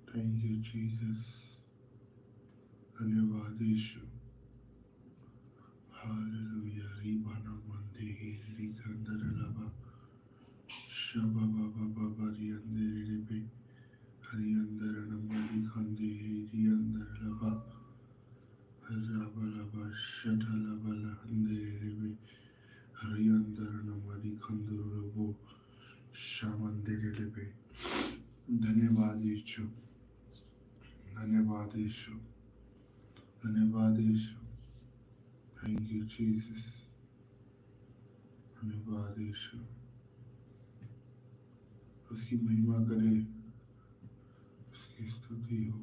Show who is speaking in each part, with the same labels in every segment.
Speaker 1: Thank you Jesus. धन्यवाद यीशु। Hallelujah. रीबाना मंदे री कंदर लबा शबा बाबा बाबा री अंदर रे पे हरी अंदर नमली खंदे री अंदर लबा रबा लबा शठा लबा लहंदे रे पे हरी अंदर नमली खंदर रबो शामंदे रे पे। धन्यवाद यीशु। धन्यवाद यीशु। धन्यवाद यीशु। Thank you Jesus. धन्यवाद यीशु। उसकी महिमा करे, उसकी स्तुति हो।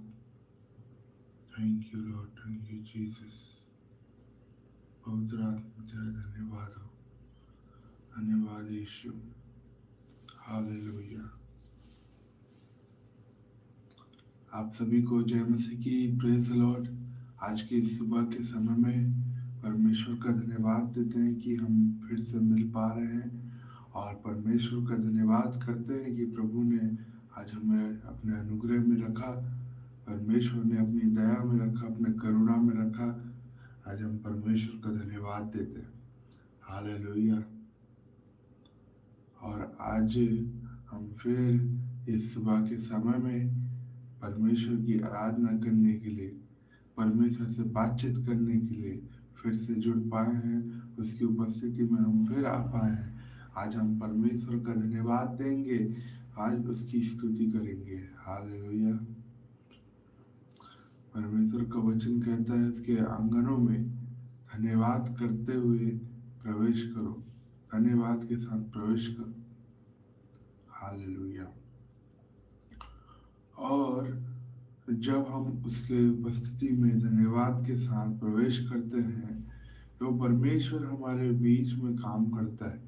Speaker 1: Thank you Lord. Thank you Jesus. पवित्र आत्मा तेरा धन्यवाद हो। धन्यवाद यीशु। हालेलुया। आप सभी को जय मसीह की। Praise Lord. आज के इस सुबह के समय में परमेश्वर का धन्यवाद देते हैं कि हम फिर से मिल पा रहे हैं और परमेश्वर का धन्यवाद करते हैं कि प्रभु ने आज हमें अपने अनुग्रह में रखा, परमेश्वर ने अपनी दया में रखा, अपने करुणा में रखा। आज हम परमेश्वर का धन्यवाद देते हैं। हालेलुया। और आज हम फिर इस सुबह के समय में परमेश्वर की आराधना करने के लिए, परमेश्वर से बातचीत करने के लिए फिर से जुड़ पाए हैं। उसकी उपस्थिति में हम फिर आ पाए हैं। आज हम परमेश्वर का धन्यवाद देंगे, आज उसकी स्तुति करेंगे। हालेलुया। परमेश्वर का वचन कहता है उसके आंगनों में धन्यवाद करते हुए प्रवेश करो, धन्यवाद के साथ प्रवेश करो। हालेलुया। और जब हम उसके उपस्थिति में धन्यवाद के साथ प्रवेश करते हैं तो परमेश्वर हमारे बीच में काम करता है।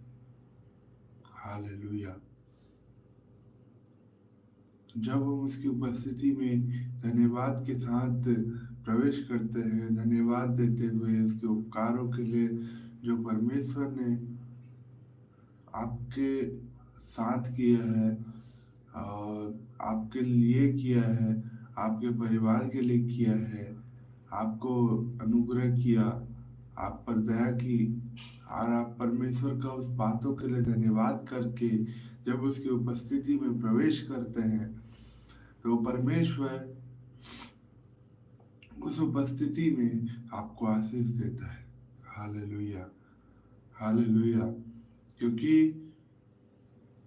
Speaker 1: हालेलुया। जब हम उसकी उपस्थिति में धन्यवाद के साथ प्रवेश करते हैं, धन्यवाद देते हुए उसके उपकारों के लिए जो परमेश्वर ने आपके साथ किया है और आपके लिए किया है, आपके परिवार के लिए किया है, आपको अनुग्रह किया, आप पर दया की, और आप परमेश्वर का उस बातों के लिए धन्यवाद करके जब उसकी उपस्थिति में प्रवेश करते हैं तो परमेश्वर उस उपस्थिति में आपको आशीष देता है। हालेलुया। हालेलुया। क्योंकि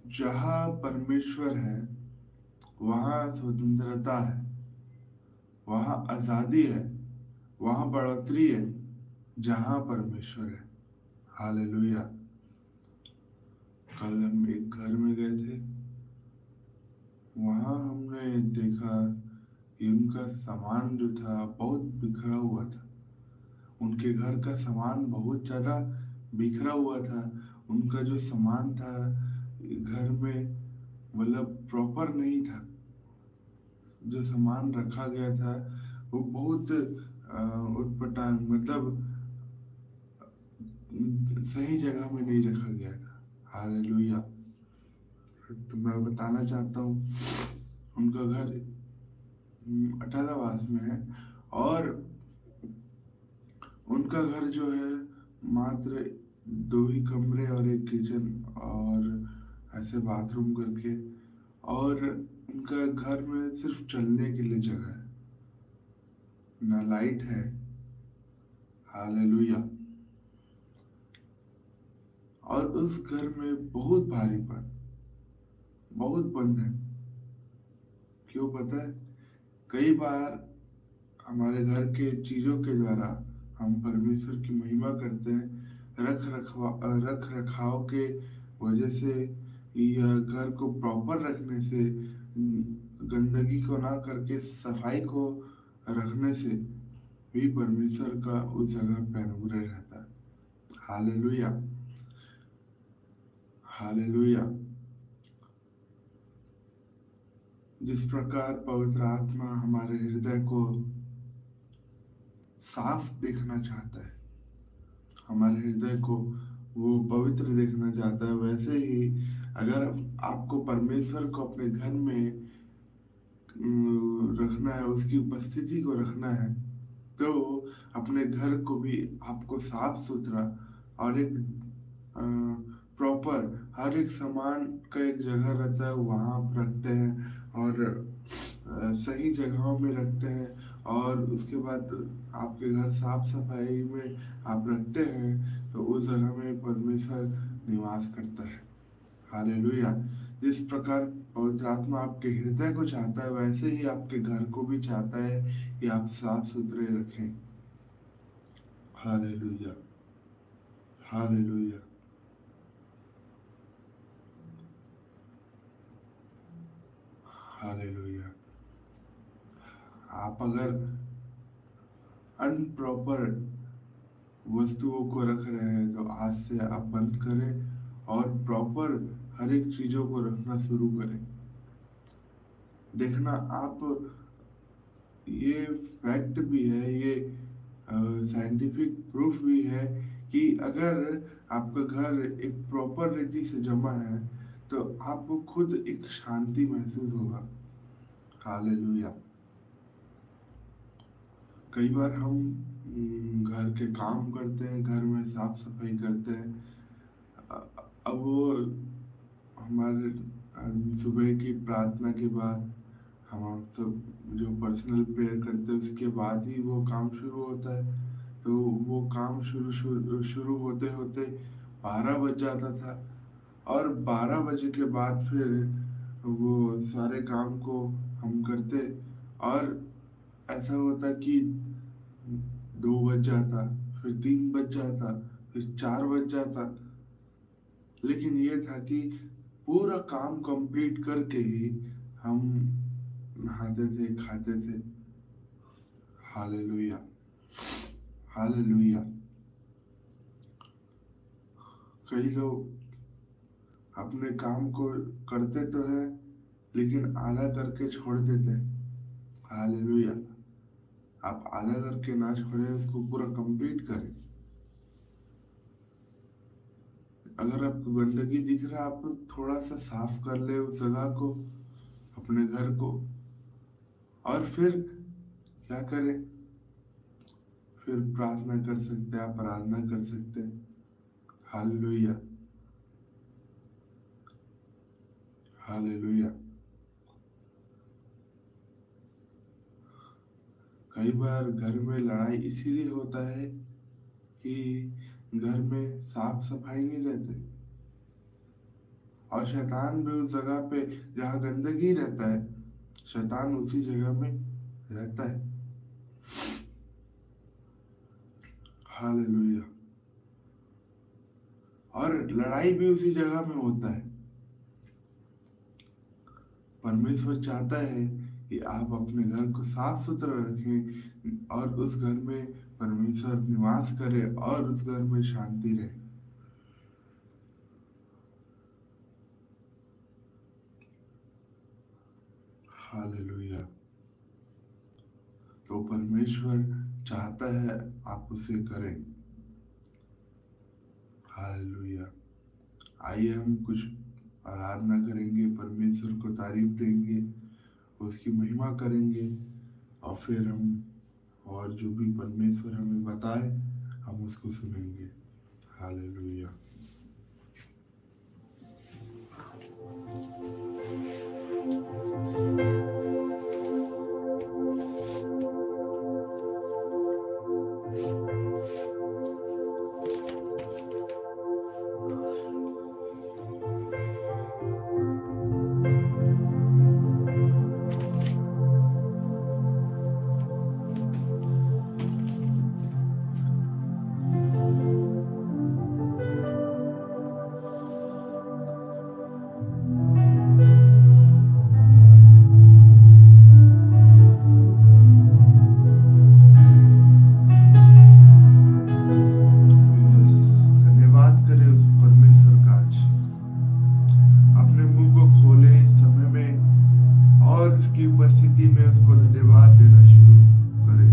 Speaker 1: जहाँ परमेश्वर है वहाँ स्वतंत्रता है, वहाँ आजादी है, वहाँ बढ़ोतरी है जहाँ परमेश्वर है। हालेलुया। कल हम एक घर में गए थे, वहाँ हमने देखा कि उनका सामान जो था बहुत बिखरा हुआ था। उनके घर का सामान बहुत ज़्यादा बिखरा हुआ था। उनका जो सामान था घर में मतलब प्रॉपर नहीं था। जो सामान रखा गया था वो बहुत उटपटांग, मतलब सही जगह में नहीं रखा गया था। हालेलुया। तो मैं बताना चाहता हूँ उनका घर अठारावास में है और उनका घर जो है मात्र 2 ही कमरे और एक किचन और ऐसे बाथरूम करके, और उनका घर में सिर्फ चलने के लिए जगह है, ना लाइट है। हालेलुया। और उस घर में बहुत भारीपन, बहुत बंद है। क्यों पता है? कई बार हमारे घर के चीज़ों के द्वारा हम परमेश्वर की महिमा करते हैं। रख रखाव के वजह से या घर को प्रॉपर रखने से, गंदगी को ना करके सफाई को रखने से भी परमेश्वर का उस जगह पे अनुग्रह रहता है। हालेलुया। हालेलुया। जिस प्रकार पवित्र आत्मा हमारे हृदय को साफ देखना चाहता है, हमारे हृदय को वो पवित्र देखना चाहता है, वैसे ही अगर आपको परमेश्वर को अपने घर में रखना है, उसकी उपस्थिति को रखना है, तो अपने घर को भी आपको साफ सुथरा और एक प्रॉपर, हर एक सामान का एक जगह रहता है, वहाँ आप रखते हैं और सही जगहों में रखते हैं, और उसके बाद आपके घर साफ सफाई में आप रखते हैं, तो उस जगह में परमेश्वर निवास करता है। हालेलुया। जिस प्रकार पवित्र आत्मा आपके हृदय को चाहता है, वैसे ही आपके घर को भी चाहता है कि आप साफ सुथरे रखें। Hallelujah, hallelujah, hallelujah. आप अगर अनप्रॉपर वस्तुओं को रख रहे हैं, तो आज से आप बंद करें और प्रॉपर हर एक चीज़ों को रखना शुरू करें। देखना, आप, ये फैक्ट भी है, ये साइंटिफिक प्रूफ भी है कि अगर आपका घर एक प्रॉपर रीति से जमा है, तो आपको खुद एक शांति महसूस होगा। हालेलुया। कई बार हम घर के काम करते हैं, घर में साफ सफाई करते हैं, अब वो हमारे सुबह की प्रार्थना के बाद हम सब जो पर्सनल प्रेयर करते हैं, उसके बाद ही वो काम शुरू होता है। तो वो काम शुरू होते होते 12 बज जाता था, और 12 बजे के बाद फिर वो सारे काम को हम करते, और ऐसा होता कि 2 बज जाता, फिर 3 बज जाता, फिर 4 बज जाता। लेकिन ये था कि पूरा काम कंप्लीट करके ही हम नहाते थे, खाते थे। Hallelujah, hallelujah. कई लोग अपने काम को करते तो है, लेकिन आधा करके छोड़ देते। हालेलुया। आप आधा करके ना छोड़े, उसको पूरा कंप्लीट करें। अगर आपको गंदगी दिख रहा है, आप थोड़ा सा साफ कर ले उस जगह को, अपने घर को, और फिर क्या करें, फिर प्रार्थना कर सकते हैं, आप आराधना कर सकते हैं। Hallelujah, hallelujah. कई बार घर में लड़ाई इसीलिए होता है कि घर में साफ सफाई नहीं रहती, और शैतान भी उस जगह पे जहाँ गंदगी रहता है, शैतान उसी जगह में रहता है। हालेलुया। और लड़ाई भी उसी जगह में होता है। परमेश्वर चाहता है कि आप अपने घर को साफ सुथरा रखें, और उस घर में परमेश्वर निवास करे, और उस घर में शांति रहे। हालेलुया। तो परमेश्वर चाहता है आप उसे करें। हालेलुया। आइए हम कुछ आराधना करेंगे, परमेश्वर को तारीफ देंगे, उसकी महिमा करेंगे, और फिर हम और जो भी परमेश्वर हमें बताए हम उसको सुनेंगे। हालेलुया। धन्यवाद करें उस परमेश्वर का। आज अपने मुंह को खोले इस समय में, और उसकी उपस्थिति में उसको धन्यवाद देना शुरू करें।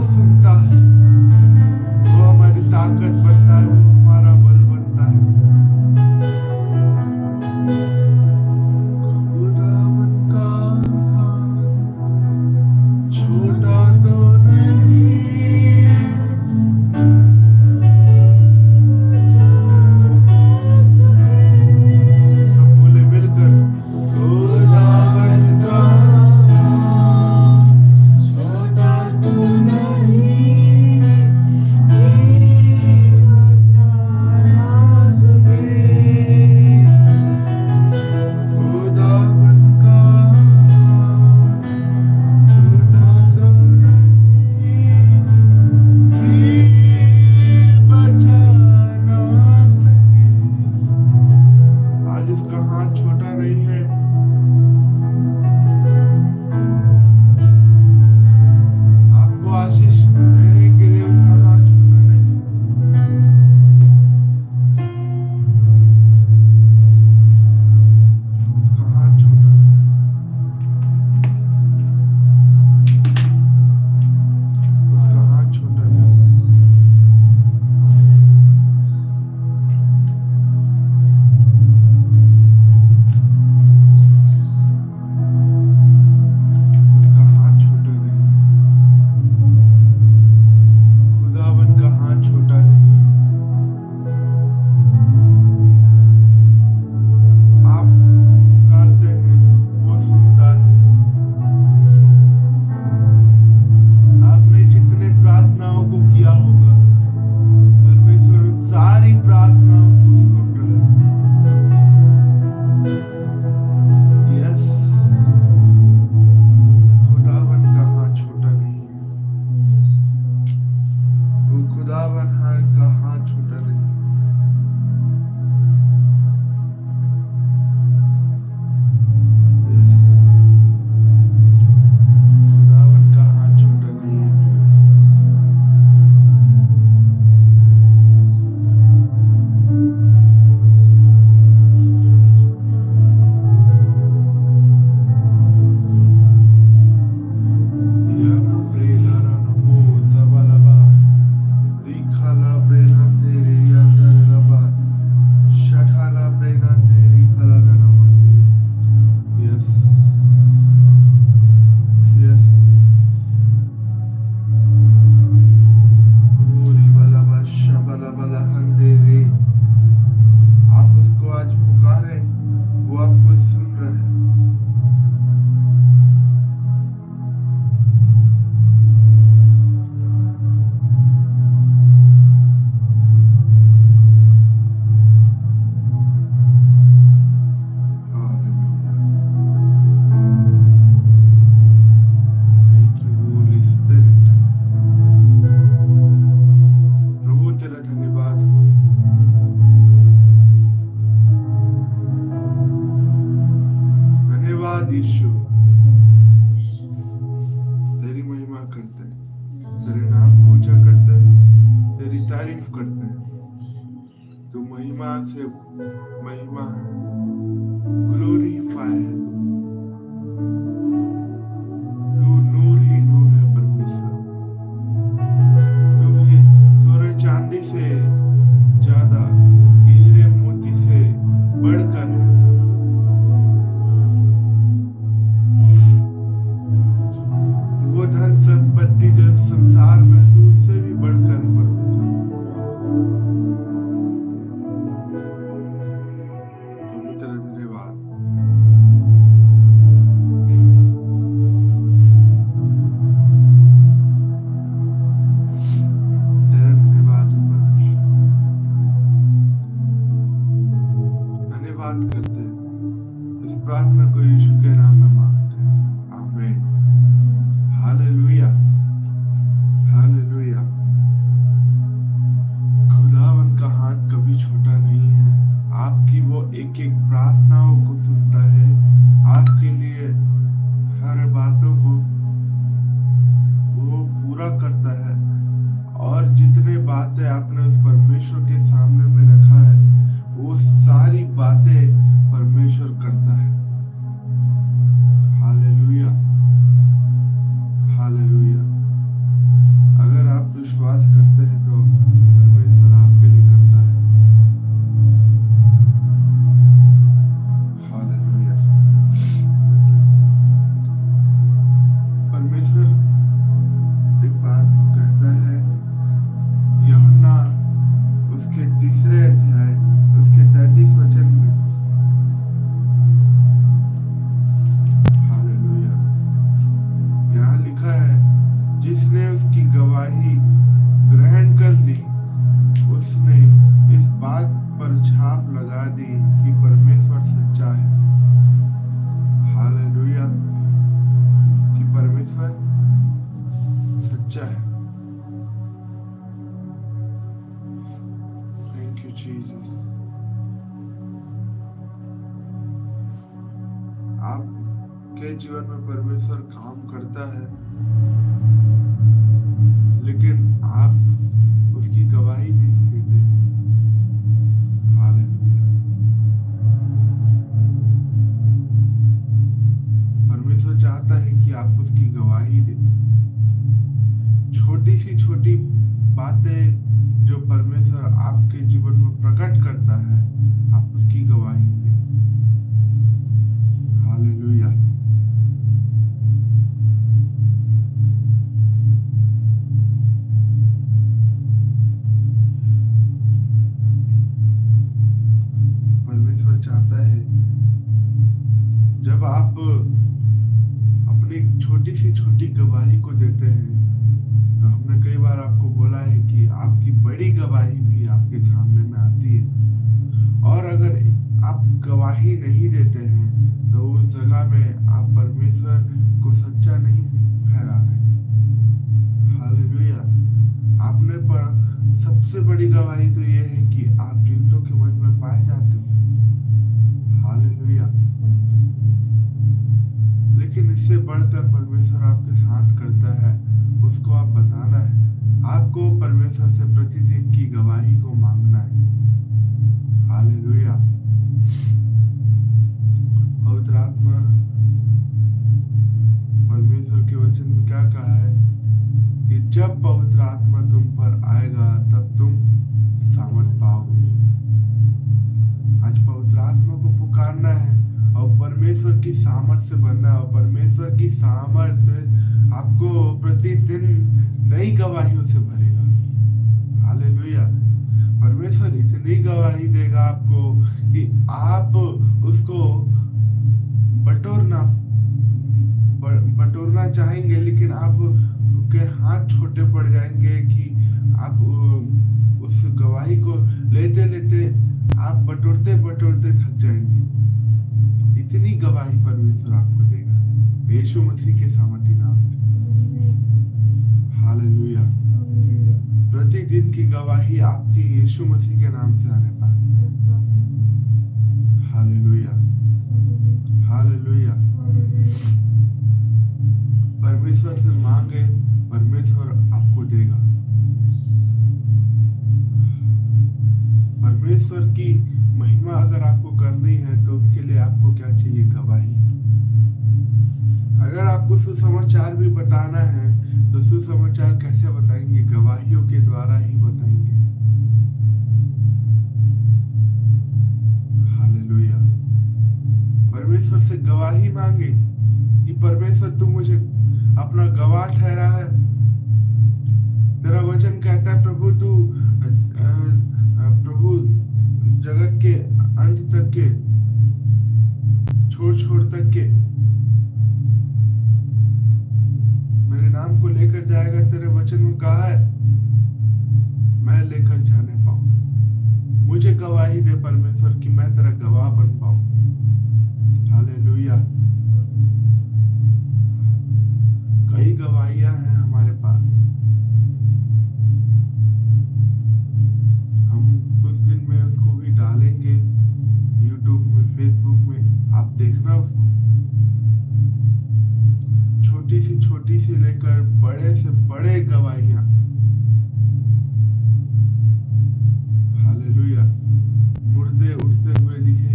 Speaker 1: सुनता है, वो हमारी ताकत बनता है, वो हमारा बल बनता है। खुदावन का छोटा तो नहीं, सब बोले मिलकर, खुदावन का
Speaker 2: छोटा तो नहीं,
Speaker 1: खुदावन का छोटा तो नहीं, बचा ना सके। आज उसका हाथ छोटा नहीं है, आपको आशीष देने के लिए उसका हाथ छोटा नहीं है। उसका हाथ छोटा नहीं है। उसका हाथ छोटा नहीं है। उसका हाथ छोटा नहीं है। खुदावन का हाथ छोटा नहीं है। आप पुकारते हैं, वो सुनता है। आपने जितने प्रार्थनाओं को किया होगा, परमेश्वर उन सारी प्रार्थनाओं को सुन रहा है। यस, खुदावन का हाथ छोटा नहीं है। वो खुदावन का हाथ छोटा नहीं है। यस, खुदावन का हाथ छोटा नहीं है। याना प्रेला नमो जबलबा, रिखाला प्रेना तेरे यादर लबा, शठाला प्रेना तेरी खला गनमा। यस, यस, ओरी बलबा शबला बला हंदेरे। आप उसको आज पुकारे, वो आपको सुन रहे हैं। Thank you, Holy Spirit. प्रभु तेरा धन्यवाद हो। धन्यवाद यीशु, तेरी महिमा करते हैं, तेरे नाम को ऊंचा करते हैं, तेरी तारीफ करते हैं। तू महिमा से महिमा है, ग्लोरीफाई है। तू नूर ही नूर है परमेश्वर। तू ही सोने चांदी से ज्यादा, हीरे मोती से बढ़कर है। वो धन संपत्ति जो संसार में, तू उससे भी बढ़कर है परमेश्वर। प्रभु तेरा धन्यवाद। तेरा धन्यवाद हो परमेश्वर। धन्यवाद करते हैं। इस प्रार्थना को यीशु के नाम में मांगते हैं। आमीन। Hallelujah, hallelujah. खुदावन का हाथ कभी छोटा नहीं है। आपकी वो एक एक प्रार्थनाओं को सुनता है, आपके लिए हर बातों को वो पूरा करता है। और जितने बातें आपने उस परमेश्वर के सामने में रखा है, वो सारी बातें परमेश्वर करता है। हालेलुया। आपके जीवन में परमेश्वर काम करता है, लेकिन आप उसकी गवाही नहीं देते। हालेलुया। परमेश्वर चाहता है कि आप उसकी गवाही दें। छोटी सी छोटी बातें जो परमेश्वर आपके जीवन में प्रकट करता है, आप उसकी गवाही दें। हालेलुया। परमेश्वर चाहता है जब आप अपनी छोटी सी छोटी गवाही को देते हैं, तो हमने कई बार आपको बोला है कि आपकी बड़ी गवाही भी आपके सामने में आती है। और अगर आप गवाही नहीं देते हैं तो उस जगह में आप परमेश्वर को सच्चा नहीं ठहरा रहे। हालेलुया। आपने पर सबसे बड़ी गवाही तो ये है कि आप जीवितों के मध्य में पाए जाते हो। हालेलुया। लेकिन इससे बढ़कर परमेश्वर आपके साथ करता है, उसको आप बताना है। आपको परमेश्वर से प्रतिदिन की गवाही को मांगना है। हालेलुया। पवित्र आत्मा परमेश्वर के वचन में क्या कहा है कि जब पवित्र आत्मा तुम पर आएगा तब तुम सामर्थ पाओगे। आज पवित्र आत्मा को पुकारना है और परमेश्वर की सामर्थ से बनना है, और परमेश्वर की सामर्थ आपको प्रतिदिन नई गवाहियों से भरेगा। हालेलुया। परमेश्वर इतनी गवाही देगा आपको कि आप उसको बटोरना चाहेंगे, लेकिन आप के हाथ छोटे पड़ जाएंगे कि आप उस गवाही को लेते लेते आप बटोरते बटोरते थक जाएंगे। इतनी गवाही परमेश्वर आपको देगा यीशु मसीह के सामर्थी नाम से। हालेलुया। प्रतिदिन की गवाही आपकी यीशु मसीह के नाम से आने पाए। हालेलुया। हालेलुया। परमेश्वर से मांगे, परमेश्वर आपको देगा। परमेश्वर की महिमा अगर आपको करनी है तो उसके लिए आपको क्या चाहिए? गवाही। अगर आपको सुसमाचार भी बताना है तो सुसमाचार कैसे बताएंगे? गवाहियों के द्वारा ही बताएंगे। हालेलुया। परमेश्वर से गवाही मांगे कि परमेश्वर तू मुझे अपना गवाह ठहरा है। तेरा वचन कहता है प्रभु जगत के अंत तक के छोड़ तक के मेरे नाम को लेकर जाएगा। तेरे वचन में कहा है मैं लेकर जाने पाऊं। मुझे गवाही दे परमेश्वर कि मैं तेरा गवाह बन पाऊं। हालेलुया। कई गवाहियां हैं हमारे पास। हम कुछ दिन में उसको भी डालेंगे YouTube में, Facebook में, आप देखना उसको। छोटी सी लेकर बड़े से बड़े गवाहियां। हालेलुया। मुर्दे उठते हुए दिखे,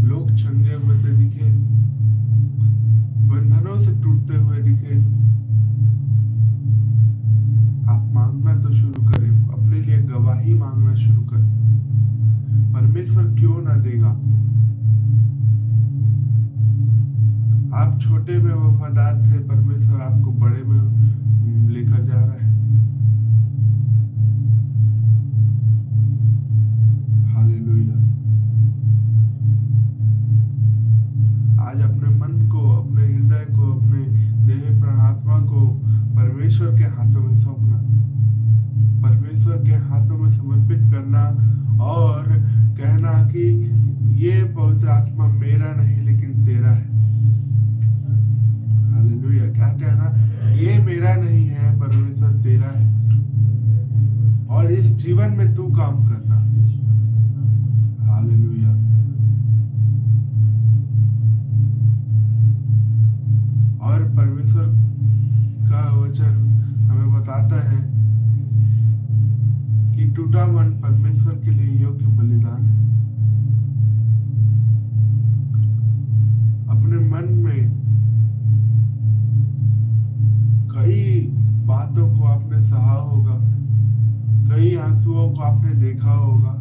Speaker 1: लोग चंगे होते दिखे, बंधनों से टूटते हुए दिखे। आप मांगना तो शुरू करें, अपने लिए गवाही मांगना शुरू करें। परमेश्वर क्यों ना देगा? आप छोटे में वफादार थे, परमेश्वर आपको बड़े में लेकर जा रहा है। हालेलुया। आज अपने मन को, अपने हृदय को, अपने देह प्राण आत्मा को परमेश्वर के हाथों में सौंपना, परमेश्वर के हाथों में समर्पित करना और कहना कि ये पवित्र आत्मा मेरा नहीं लेकिन तेरा है। हालेलुया। क्या कहना? ये मेरा नहीं है, परमेश्वर तेरा है, और इस जीवन में तू काम करना। हालेलुया। परमेश्वर के लिए योग्य बलिदान है। अपने मन में कई बातों को आपने सहा होगा, कई आंसुओं को आपने देखा होगा,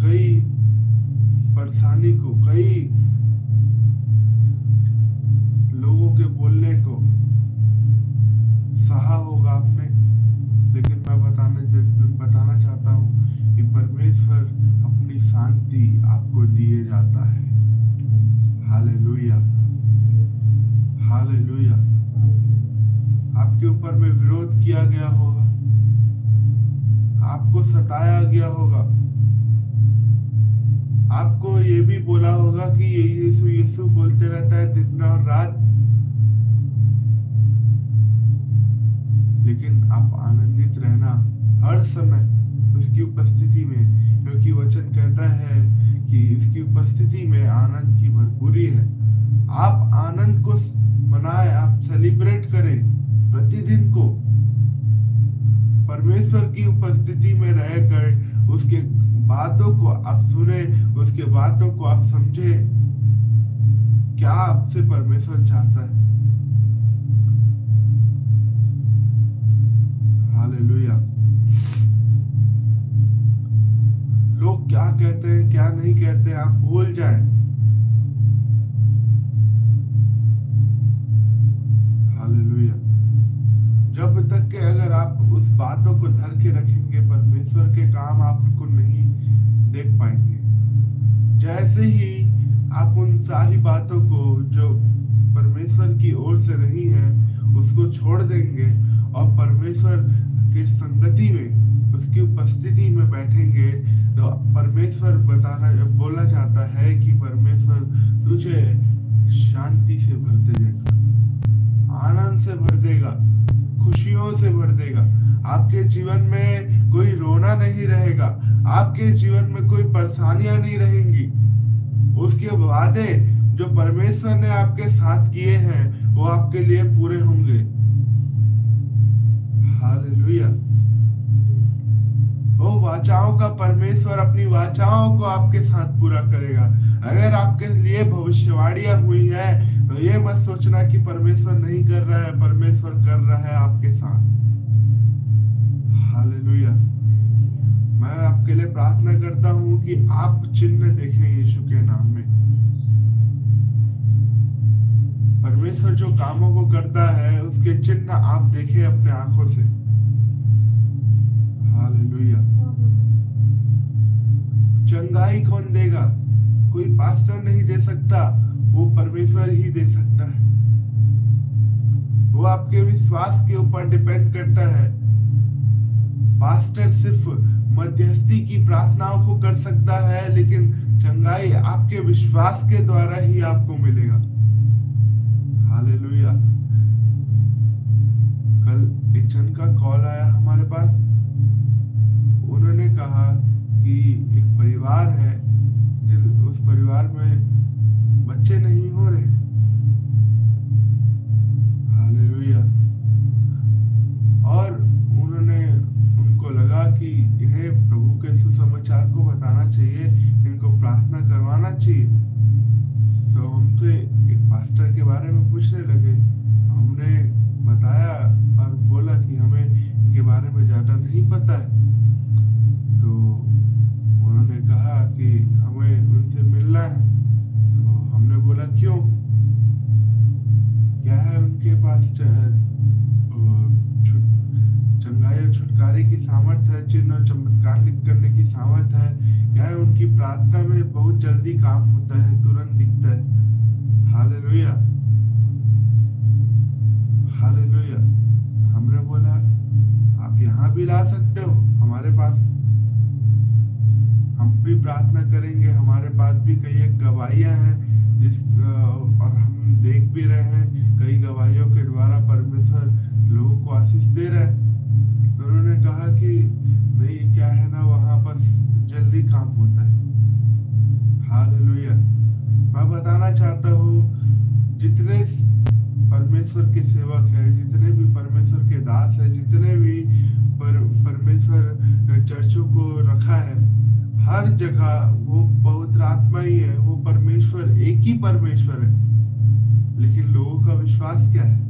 Speaker 1: कई परेशानी को, कई लोगों के बोलने को सहा होगा आपने। लेकिन मैं बताना चाहता हूँ कि परमेश्वर अपनी शांति आपको दिए जाता है। Hallelujah, hallelujah. आपके ऊपर में विरोध किया गया होगा, आपको सताया गया होगा, आपको ये भी बोला होगा कि ये यीशु यीशु बोलते रहता है दिन और रात, लेकिन आप आनंदित रहना हर समय उसकी उपस्थिति में, क्योंकि वचन कहता है कि उसकी उपस्थिति में आनंद की भरपूरी है। आप आनंद को मनाएं, आप सेलिब्रेट करें प्रतिदिन को, परमेश्वर की उपस्थिति में रहकर उसके बातों को आप सुने, उसके बातों को आप समझे, क्या आपसे परमेश्वर चाहता है। हालेलुया। लोग क्या कहते हैं क्या नहीं कहते हैं आप भूल जाएं। हालेलुया। जब तक के अगर आप उस बातों को धर के रखेंगे, परमेश्वर के काम आपको नहीं देख पाएंगे। जैसे ही आप उन सारी बातों को जो परमेश्वर की ओर से नहीं है उसको छोड़ देंगे और परमेश्वर की संगति में, उसकी उपस्थिति में बैठेंगे, तो परमेश्वर बोलना चाहता है कि परमेश्वर तुझे शांति से भर देगा, आनंद से भर देगा, खुशियों से भर देगा। आपके जीवन में कोई रोना नहीं रहेगा, आपके जीवन में कोई परेशानियां नहीं रहेंगी। उसके वादे जो परमेश्वर ने आपके साथ किए हैं वो आपके लिए पूरे होंगे। हालेलुया। वो वाचाओं का परमेश्वर अपनी वाचाओं को आपके साथ पूरा करेगा। अगर आपके लिए भविष्यवाणियां हुई है तो ये मत सोचना कि परमेश्वर नहीं कर रहा है, परमेश्वर कर रहा है आपके साथ। हालेलुया। मैं आपके लिए प्रार्थना करता हूं कि आप चिन्ह देखें यीशु के नाम में। परमेश्वर जो कामों को करता है उसके चिन्ह आप देखें अपने आंखों से। हालेलुया। चंगाई कौन देगा? कोई पास्टर नहीं दे सकता, वो परमेश्वर ही दे सकता है। वो आपके विश्वास के ऊपर डिपेंड करता है। पास्टर सिर्फ मध्यस्थी की प्रार्थनाओं को कर सकता है, लेकिन चंगाई आपके विश्वास के द्वारा ही आपको मिलेगा। हालेलुया। कल एक जन का कॉल आया हमारे पास। उन्होंने कहा कि एक परिवार है, उस परिवार में बच्चे नहीं हो रहे। हालेलुया। और उनको लगा कि इन्हें प्रभु के सुसमाचार को बताना चाहिए, इनको प्रार्थना करवाना चाहिए। तो हमसे एक पास्टर के बारे में पूछने लगे। हमने बताया और बोला कि हमें इनके बारे में ज्यादा नहीं पता है। तो उन्होंने कहा कि हमें उनसे मिलना है। तो हमने बोला क्यों, क्या है उनके पास? चंगाई और छुटकारे की सामर्थ है, चिन्ह और चमत्कार करने की सामर्थ है। क्या है उनकी प्रार्थना में बहुत जल्दी काम होता है, तुरंत दिखता है। Hallelujah, hallelujah. हमने बोला आप यहाँ भी ला सकते हो हमारे पास, हम भी प्रार्थना करेंगे। हमारे पास भी कई एक गवाहियां हैं और हम देख भी रहे हैं कई गवाहियों के द्वारा परमेश्वर लोगों को आशीष दे रहा है। उन्होंने कहा कि नहीं, क्या है ना, वहां पर जल्दी काम होता है। हालेलुया। मैं बताना चाहता हूँ जितने परमेश्वर के सेवक हैं, जितने भी परमेश्वर के दास हैं, जितने भी परमेश्वर चर्चों को रखा है, हर जगह वो पवित्र आत्मा ही है, वो परमेश्वर एक ही परमेश्वर है। लेकिन लोगों का विश्वास क्या है?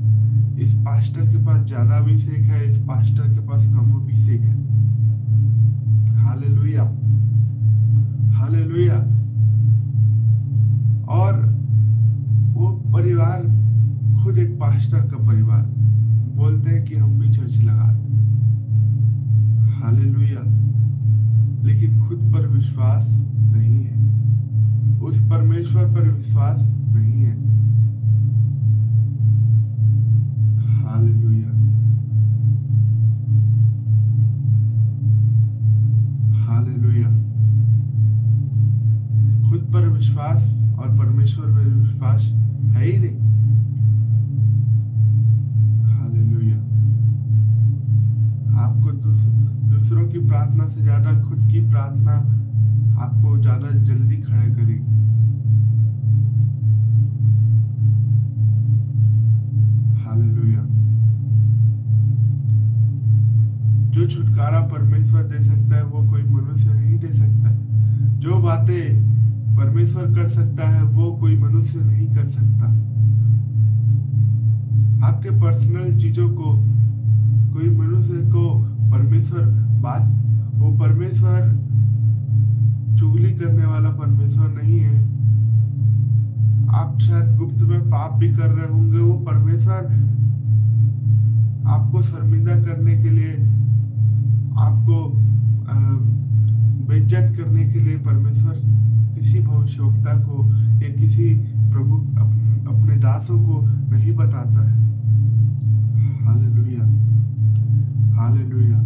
Speaker 1: इस पास्टर के पास ज्यादा अभिषेक है, इस पास्टर के पास कम अभिषेक है। Hallelujah, hallelujah. और वो परिवार खुद एक पास्टर का परिवार बोलते हैं कि हम भी चर्च लगाते, हालेलुया, लेकिन खुद पर विश्वास नहीं है, उस परमेश्वर पर विश्वास नहीं है। Hallelujah, hallelujah. खुद पर विश्वास और परमेश्वर पर विश्वास है ही नहीं। हालेलुया। आपको दूसरों की प्रार्थना से ज्यादा खुद की प्रार्थना आपको ज्यादा जल्दी खड़े करेगी। हालेलुया। जो छुटकारा परमेश्वर दे सकता है वो कोई मनुष्य नहीं दे सकता। जो बातें परमेश्वर कर सकता है वो कोई मनुष्य नहीं कर सकता। आपके पर्सनल चीजों को कोई मनुष्य को वो परमेश्वर चुगली करने वाला परमेश्वर नहीं है। आप शायद गुप्त में पाप भी कर रहे होंगे, वो परमेश्वर आपको शर्मिंदा करने के लिए, आपको बेइज्जत करने के लिए परमेश्वर किसी भविष्यवक्ता को या किसी प्रभु अपने दासों को नहीं बताता है। Hallelujah, hallelujah.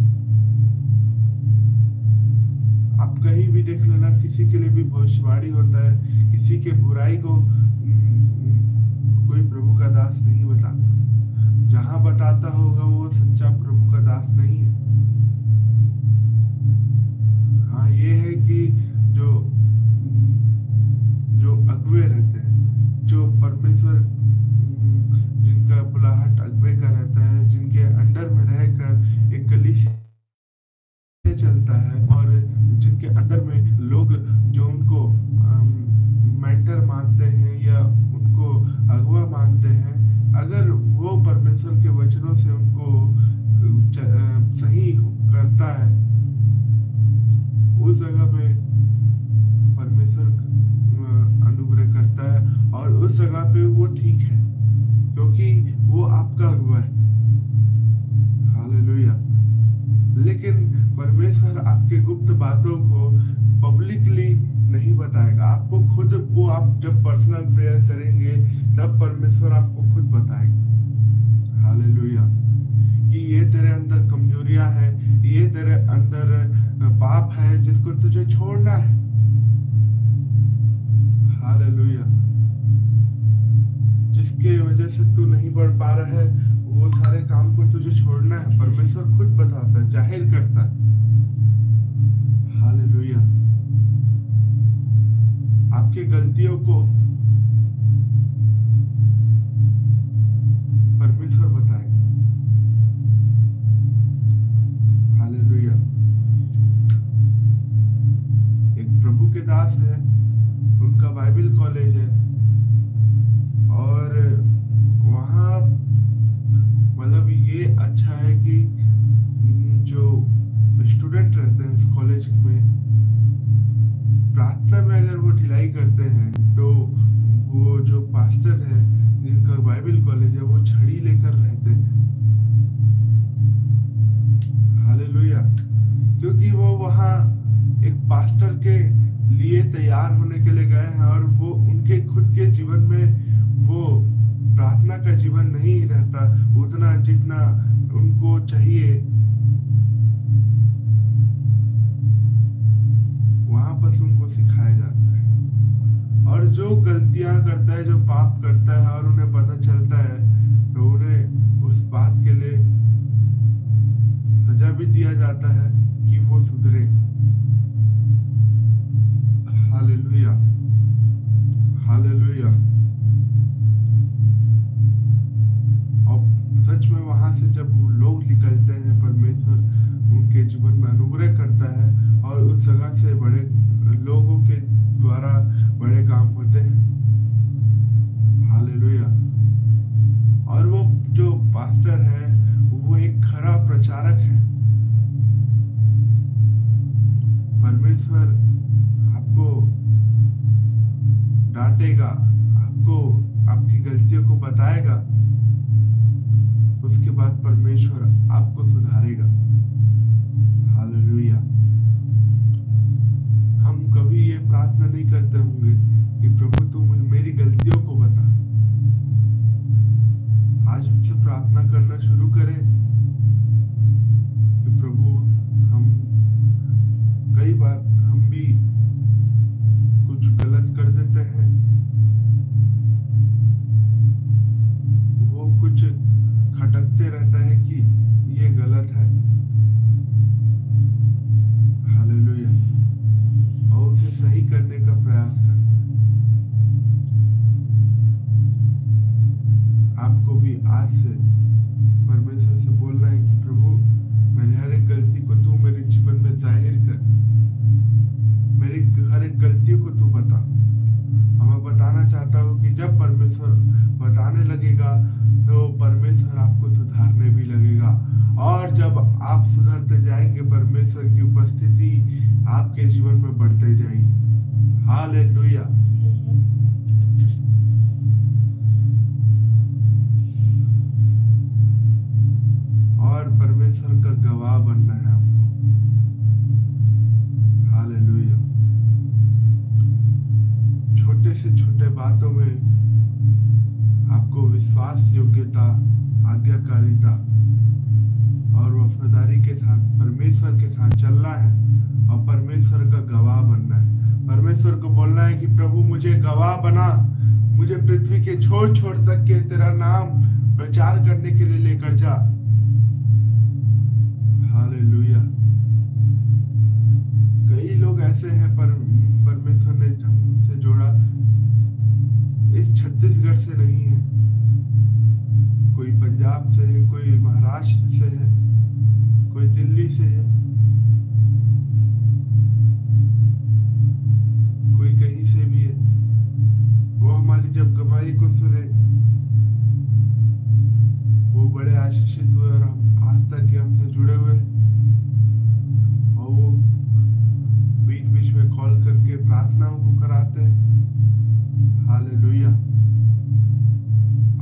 Speaker 1: आप कहीं भी देख लेना, किसी के लिए भी भविष्यवाणी होता है, किसी के बुराई को कोई प्रभु का दास नहीं बताता। जहां बताता होगा वो सच्चा प्रभु का दास नहीं है। हाँ, ये है कि जो अगुवे रहते हैं, जो परमेश्वर जिनका बुलाहट अगुवे का रहता है, जिनके अंडर में रहकर एक कलीसिया चलता है और जिनके अंदर में लोग जो उनको मेंटर मानते हैं या उनको अगुवा मानते हैं, अगर वो परमेश्वर के वचनों से उनको सही करता है, उस जगह पे परमेश्वर अनुग्रह करता है और उस जगह पे वो ठीक है, क्योंकि वो आपका अगुवा है। हालेलुया। लेकिन परमेश्वर आपके गुप्त बातों को पब्लिकली नहीं बताएगा। आपको खुद को, आप जब पर्सनल प्रेयर करेंगे तब परमेश्वर आपको खुद बताएगा। हालेलुया। कि ये तेरे अंदर कमजोरियां हैं, ये तेरे अंदर पाप है जिसको तुझे छोड़ना है। हालेलुया। जिसके वजह से तू नहीं बढ़ पा रहा है, वो सारे काम को तुझे छोड़ना है। परमेश्वर खुद बताता है, जाहिर करता है। हालेलुया। आपकी गलतियों को परमेश्वर बताएगा। हालेलुया। एक प्रभु के दास है, उनका बाइबल कॉलेज है और वहाँ मतलब ये अच्छा है कि जो स्टूडेंट रहते हैं इस कॉलेज में, प्रार्थना में अगर वो ढिलाई करते हैं तो वो जो पास्टर है जिनका बाइबल कॉलेज है वो छड़ी लेकर रहते हैं। हालेलुया। क्योंकि वो वहाँ एक पास्टर के लिए तैयार होने के लिए गए हैं और वो उनके खुद के जीवन में वो प्रार्थना का जीवन नहीं रहता उतना जितना उनको चाहिए। वहां पर उनको सिखाया जाता है और जो गलतियां करता है, जो पाप करता है और उन्हें पता चलता है तो उन्हें उस बात के लिए सजा भी दिया जाता है कि वो सुधरे। Hallelujah, hallelujah. और सच में वहां से जब वो लोग निकलते हैं, परमेश्वर आपको डांटेगा, आपको आपकी गलतियों को बताएगा, उसके बाद परमेश्वर आपको सुधारेगा। हालेलुया। हम कभी ये प्रार्थना नहीं करते होंगे कि प्रभु तू मेरी गलतियों को बता। आज से प्रार्थना करना शुरू करें कि प्रभु हम कई बार हम भी कुछ गलत कर देते हैं, वो कुछ खटकते रहता है कि ये गलत है। हालेलुया। और उसे सही करने का प्रयास करते हैं। आपको भी आज से परमेश्वर से बोलना है कि प्रभु मेरी हर एक गलती को तू मेरे जीवन में जाहिर कर, मेरी हर एक गलती को तू बता। और मैं बताना चाहता हूँ कि जब परमेश्वर बताने लगेगा तो परमेश्वर आपको सुधारने भी लगेगा, और जब आप सुधरते जाएंगे परमेश्वर की उपस्थिति आपके जीवन में बढ़ते जाएगी। हालेलुया। और परमेश्वर का गवाह बनना है आपको। हालेलुया। छोटे से छोटे बातों में आपको विश्वास, योग्यता, आज्ञाकारिता और वफादारी के साथ परमेश्वर के साथ चलना है और परमेश्वर का गवाह बनना है। परमेश्वर को बोलना है कि प्रभु मुझे गवाह बना, मुझे पृथ्वी के छोर छोर तक के तेरा नाम प्रचार करने के लिए लेकर जा। हालेलुया। कई लोग ऐसे हैं परमेश्वर ने हमसे जोड़ा, इस छत्तीसगढ़ से नहीं है, कोई पंजाब से है, कोई महाराष्ट्र से है, कोई दिल्ली से है, कोई कहीं से भी है। वो हमारी जब गवाही को सुने वो बड़े आशीषित हुए और हम आज तक के हमसे जुड़े हुए, और वो बीच बीच में कॉल करके प्रार्थनाओं को कराते हैं। हालेलुया।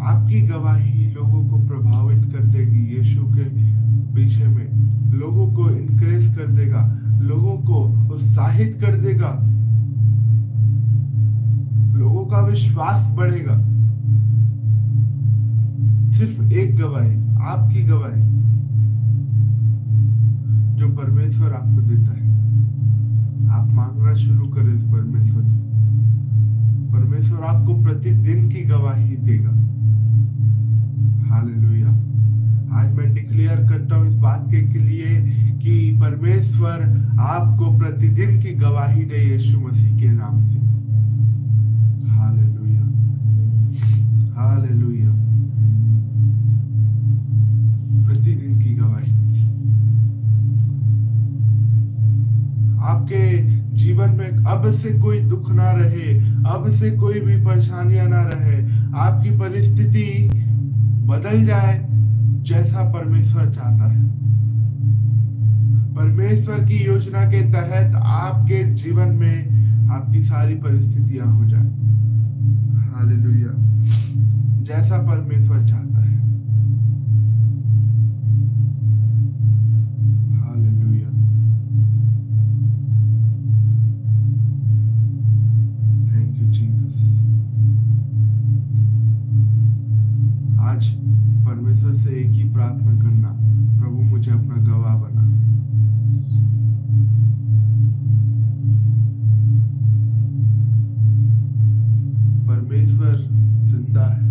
Speaker 1: आपकी गवाही लोगों को प्रभावित कर देगी, यीशु के पीछे में लोगों को इनकरेज कर देगा, लोगों को उत्साहित कर देगा, लोगों का विश्वास बढ़ेगा। सिर्फ एक गवाही, आपकी गवाही जो परमेश्वर आपको देता है, आप मांगना शुरू करें इस परमेश्वर से। परमेश्वर आपको प्रतिदिन की गवाही देगा। हालेलुया। आज मैं डिक्लेयर करता हूं इस बात के लिए कि परमेश्वर आपको प्रतिदिन की गवाही दे यीशु मसीह के नाम से। हालेलुया। हालेलुया। प्रतिदिन की गवाही आपके जीवन में अब से कोई दुख ना रहे, अब से कोई भी परेशानियां ना रहे, आपकी परिस्थिति बदल जाए जैसा परमेश्वर चाहता है। परमेश्वर की योजना के तहत आपके जीवन में आपकी सारी परिस्थितियां हो जाए। हालेलुया। जैसा परमेश्वर चाहता है। हालेलुया। Thank you Jesus. आज परमेश्वर से एक ही प्रार्थना करना, प्रभु मुझे अपना गवाह बना। परमेश्वर जिंदा है।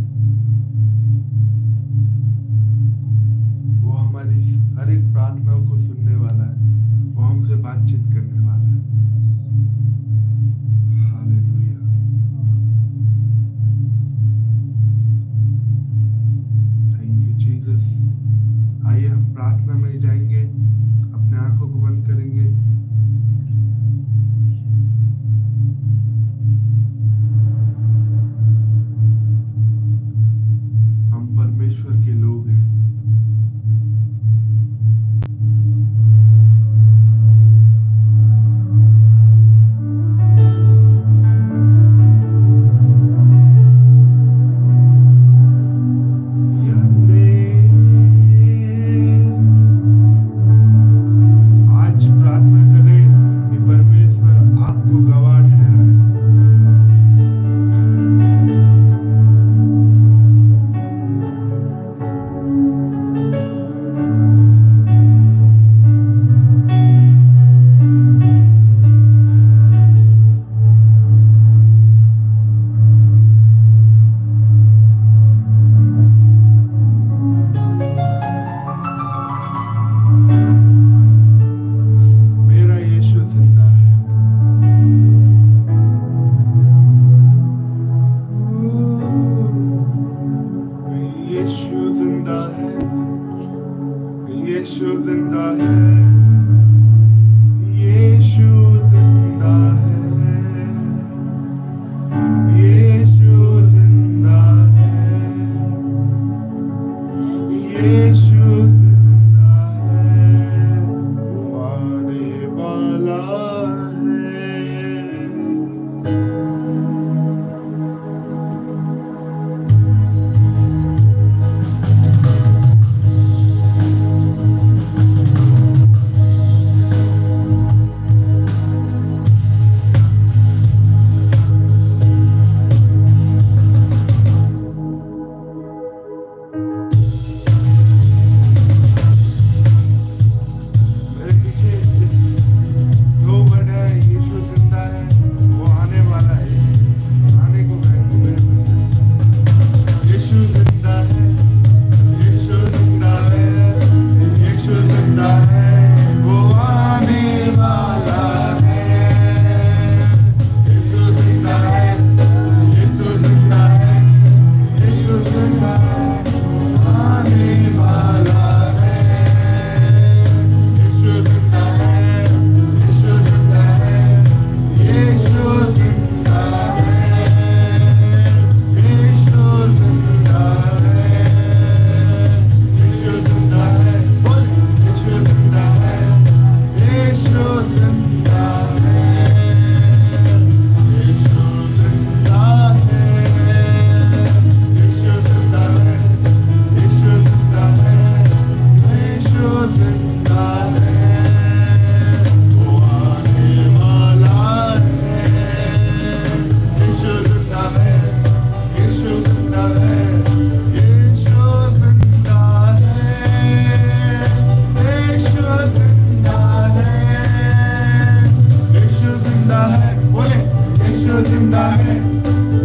Speaker 1: है,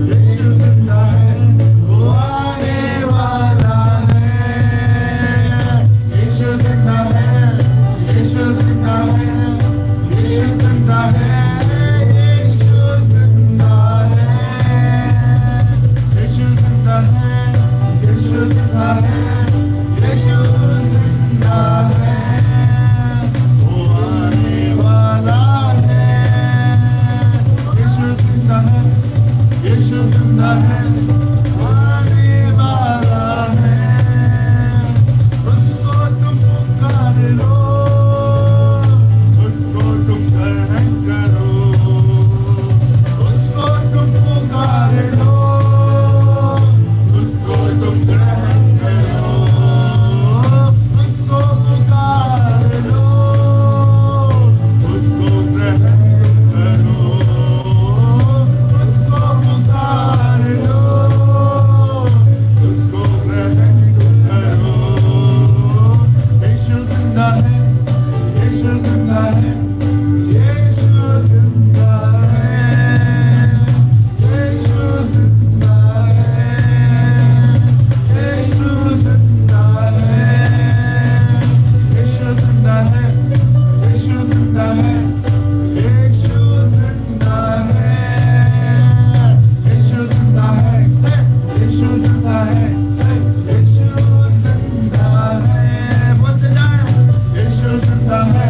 Speaker 1: यीशु जिंदा है, वो आने वाला है। यीशु जिंदा है, यीशु जिंदा है, यीशु जिंदा है, यीशु जिंदा है, यीशु जिंदा है, यीशु जिंदा है, यीशु जिंदा है, वो आने वाला है। यीशु जिंदा है, यीशु जिंदा है, आने वाला है। उसको तुम पुकार लो, उसको तुम ग्रहण करो, उसको तुम पुकार लो, उसको तुम ग्रहण करो, उसको पुकार लो, उसको ग्रहण करो, उसको पुकार लो, उसको ग्रहण करो। यीशु जिंदा है, यीशु जिंदा है, यीशु जिंदा है, यीशु जिंदा है, यीशु जिंदा है, यीशु जिंदा है, यीशु जिंदा है, यीशु जिंदा है, यीशु जिंदा है, यीशु जिंदा है, यीशु जिंदा है। बोलते जाए, यीशु जिंदा है,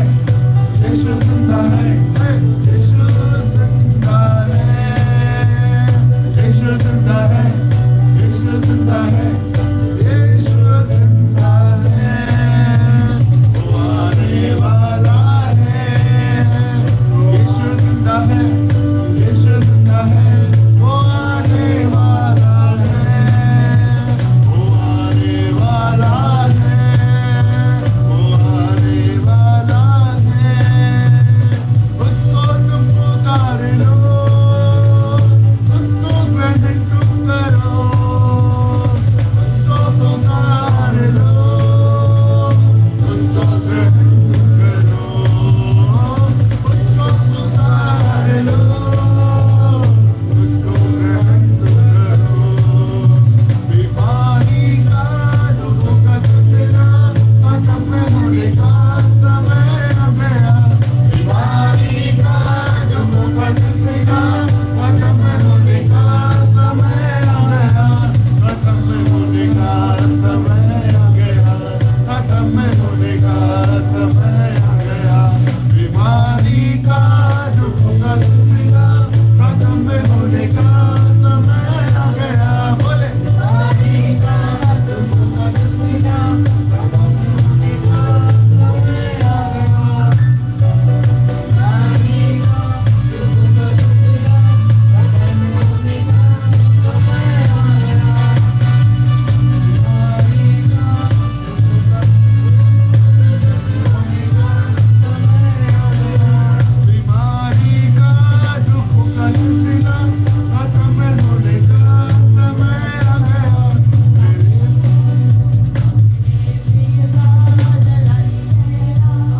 Speaker 1: यीशु जिंदा है, यीशु जिंदा है, यीशु जिंदा है, यीशु जिंदा है, यीशु जिंदा है, वो आने वाला है। यीशु जिंदा है, यीशु जिंदा है, वो आने वाला है, वो आने वाला है, वो आने वाला है। उसको तुम पुकार लो, उसको ग्रहण तुम करो, उसको पुकार लो, उसको ग्रहण करो, उसको पुकार लो, उसको ग्रहण करो। बीमारी का दुख तेरा खत्म होने का समय आ गया। बीमारी का दुख तेरा खत्म होने का समय आ गया, खत्म होने का समय आ गया, खत्म होने का समय आ गया। बीमारी का दुख तेरा खत्म होने का समय आ गया। बोले, बीमारी का दुख तेरा खत्म होने का समय आ गया। बीमारी का दुख तेरा खत्म होने का समय आ गया। बीमारी का बीमारी का दुख तेरा खत्म होने का समय आ गया।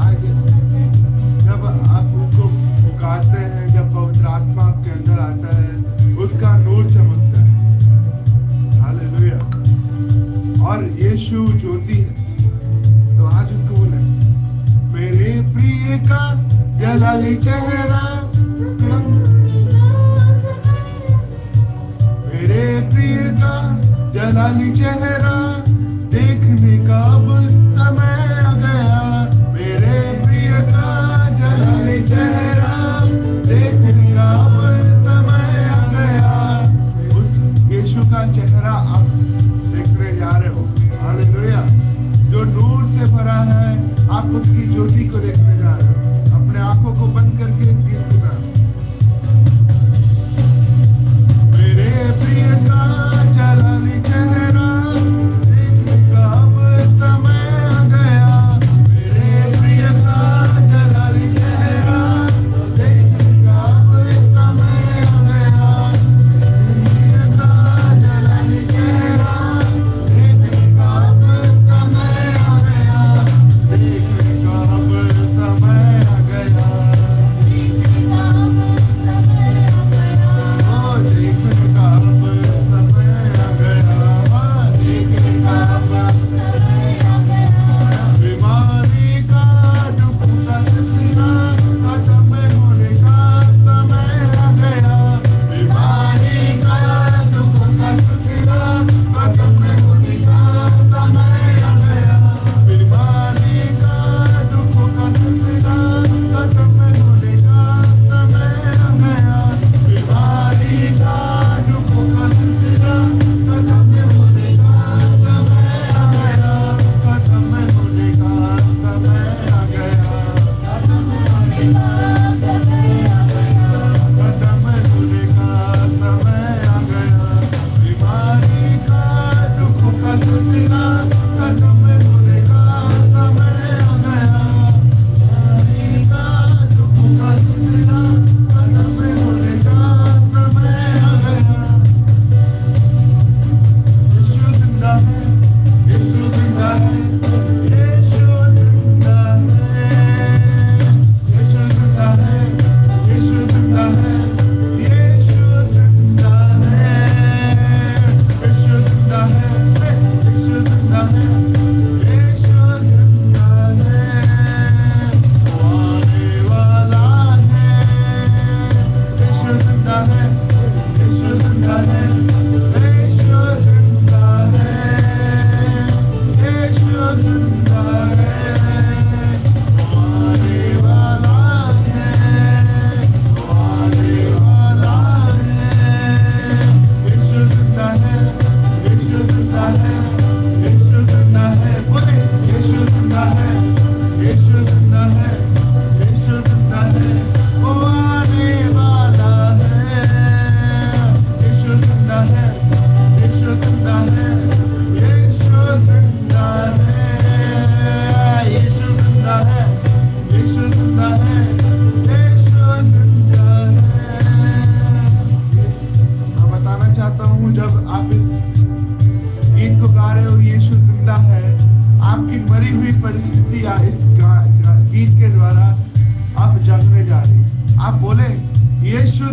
Speaker 1: आज जब आप उसको पुकारते हैं, जब पवित्र आत्मा आपके अंदर आता है, उसका नूर चमकता है। हालेलुया। और यीशु ज्योति है, तो आज उसको बोले, मेरे प्रिय का जलाली चेहरा, मेरे प्रिय का जलाली चेहरा देखने का अब समय आ गया। मेरे प्रिय का जलाली चेहरा देखने का अब समय आ गया। उस यीशु का चेहरा आप देखने जा रहे हो। हालेलुया। जो नूर से भरा है, आप उसकी ज्योति को देखने जा रहे हो। अपने आंखों को बंद करके इस गीत को गाओ। मेरे प्रिय का जलाली चेहरा देखने का अब समय आ गया। मेरे प्रिय का जलाली चेहरा देखने का अब समय आ गया। प्रिय का जलाली चेहरा देखने का अब समय आ गया। देखने का अब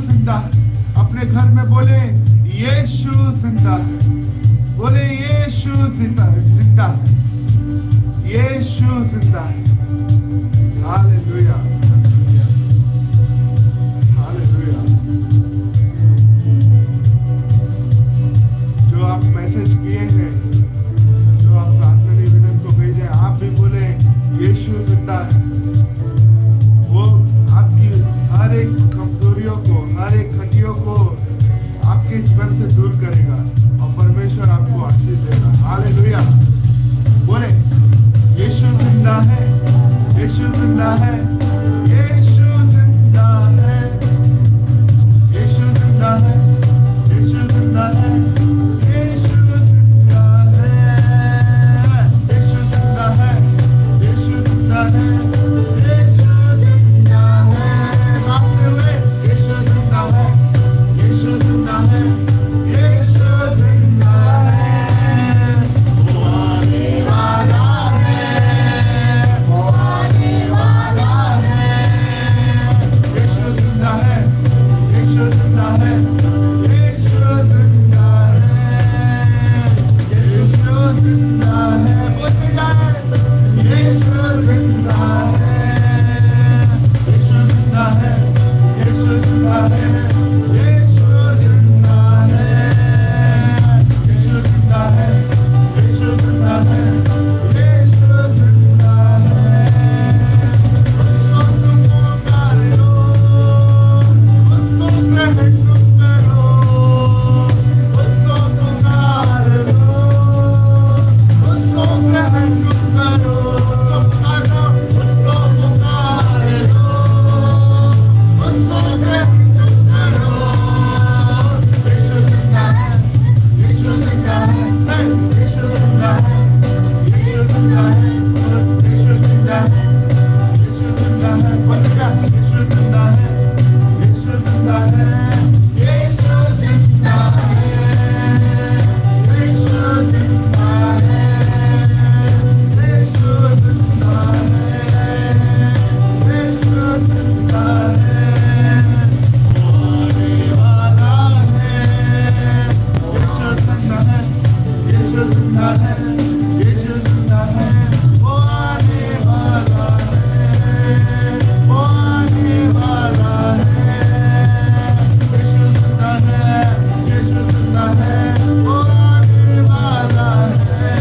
Speaker 1: जिंदा है। अपने घर में बोले यीशु जिंदा है, बोले यीशु जिंदा है, यीशु जिंदा है। Hallelujah, hallelujah. जो आप मैसेज किए हैं, जो आप प्रार्थना निवेदन को भेजे, आप भी बोले यीशु जिंदा है। वो आपकी हर एक कमजोरियों को, हर एक खंडियों को आपके जीवन से दूर करेगा और परमेश्वर आपको आशीष देगा। हालेलुया। बोले यीशु जिंदा है, यीशु जिंदा है, यीशु जिंदा है, यीशु जिंदा है, यीशु जिंदा है, यीशु जिंदा है, यीशु जिंदा है, यीशु जिंदा है, यीशु जिंदा है। मानते हुए यीशु जिंदा है, यीशु जिंदा है, यीशु जिंदा है। वो आने वाला है, वो आने वाला है। यीशु जिंदा है, यीशु जिंदा है, यीशु जिंदा है, यीशु जिंदा है। बोलते जाए यीशु जिंदा है, यीशु जिंदा है, यीशु जिंदा है, यीशु जिंदा है, यीशु जिंदा है, यीशु जिंदा है, यीशु जिंदा है। उसको तुम पुकार लो, उसको ग्रहण तुम करो, उसको पुकार लो, उसको ग्रहण तुम करो, उसको पुकार लो, उसको पुकार लो, उसको ग्रहण तुम करो। यीशु जिंदा है, यीशु जिंदा है, यीशु जिंदा है, यीशु जिंदा है, यीशु जिंदा है, यीशु जिंदा है। बोल जा यीशु जिंदा है, यीशु जिंदा है, यीशु जिंदा है, यीशु जिंदा है, यीशु जिंदा है, यीशु जिंदा है। वो आने वाला है, यीशु जिंदा है, यीशु जिंदा है, यीशु जिंदा है। वो आने वाला है, वो आने वाला है, यीशु जिंदा है, यीशु जिंदा है। वो आने वाला है,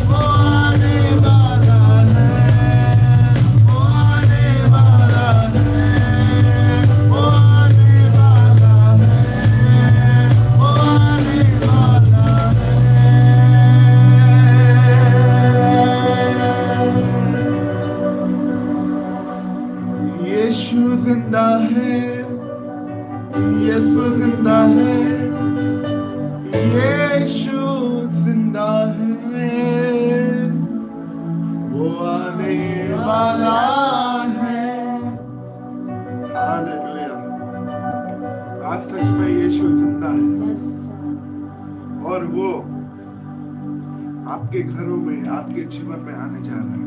Speaker 1: वो आने वाला है, वो आने वाला है, वो आने वाला है, वो आने वाला है। यीशु जिंदा है, यीशु जिंदा है, यीशु जिंदा है। वो आने वाला है। हालेलुया। आज सच में यीशु जिंदा है और वो आपके घरों में, आपके जीवन में आने जा रहा है।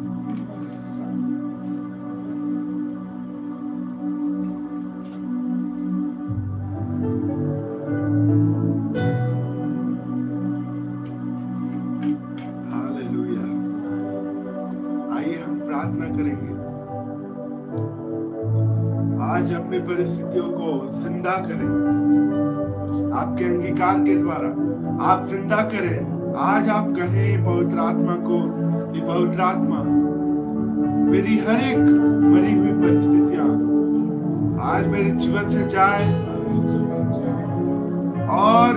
Speaker 1: हालेलुया। आइए हम प्रार्थना करेंगे। आज अपनी परिस्थितियों को जिंदा करें, आपके अंगीकार के द्वारा आप जिंदा करें। आज आप कहें पवित्र आत्मा को कि पवित्र आत्मा, मेरी हर एक मरी हुई परिस्थितियां आज मेरे जीवन से जाए और